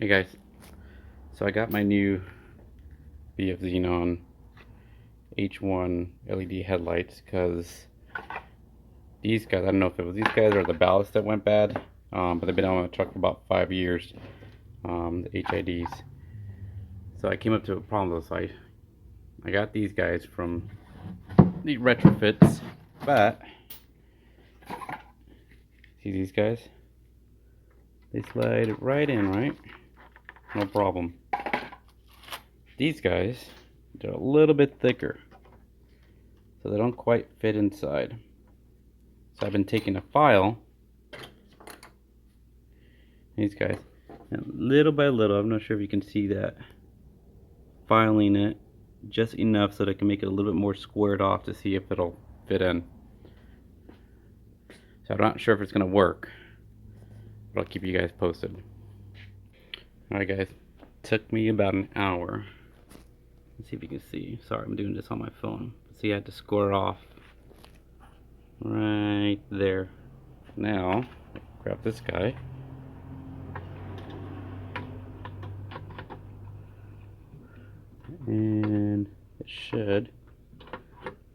Hey guys, so I got my new Bfxenon H1 LED headlights because these guys, I don't know if it was these guys or the ballast that went bad, but they've been on the truck for about 5 years, the HIDs. So I came up to a problem though, so I got these guys from the retrofits, but see these guys? They slide right in, right? No problem. These guys, they're a little bit thicker, so they don't quite fit inside. So I've been taking a file, these guys, and little by little, I'm not sure if you can see that, filing it just enough so that I can make it a little bit more squared off to see if it'll fit in. So I'm not sure if it's going to work, but I'll keep you guys posted. Alright guys, took me about an hour. Let's see if you can see. Sorry, I'm doing this on my phone. See, I had to square off right there. Now, grab this guy. And it should,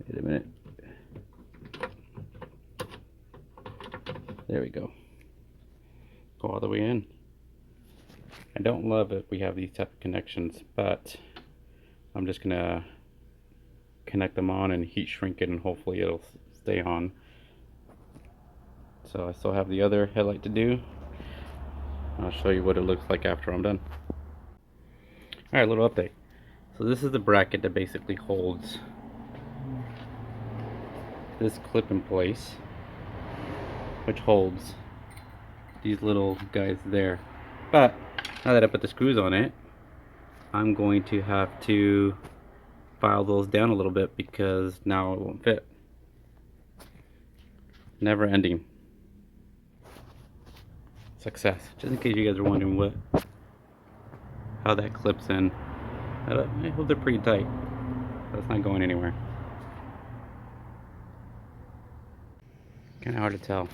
wait a minute. There we go. Go all the way in. I don't love it we have these type of connections, but I'm just gonna connect them on and heat shrink it, and hopefully it'll stay on. So I still have the other headlight to do. I'll show you what it looks like after I'm done. Alright, little update. So this is the bracket that basically holds this clip in place, which holds these little guys there. But now that I put the screws on it, I'm going to have to file those down a little bit because now it won't fit. Never ending success. Just in case you guys are wondering how that clips in. I hope they're pretty tight. That's not going anywhere. Kind of hard to tell.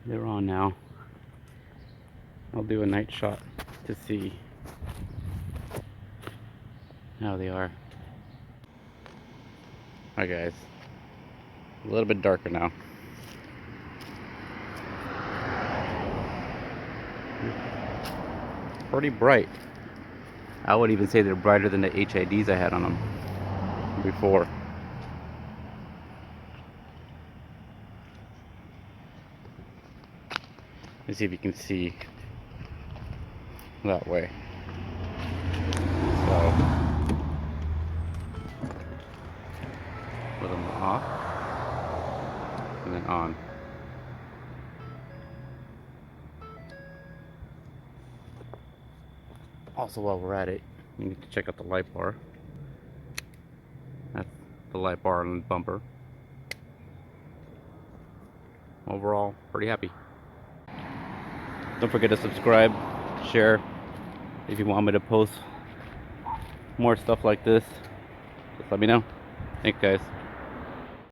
They're on now. I'll do a night shot to see how they are. Alright guys, a little bit darker now. Pretty bright. I would even say they're brighter than the HIDs I had on them before. Let's see if you can see that way. So, put them off and then on. Also, while we're at it, you need to check out the light bar. That's the light bar and the bumper. Overall, pretty happy. Don't forget to subscribe, share. If you want me to post more stuff like this, just let me know. Thanks guys.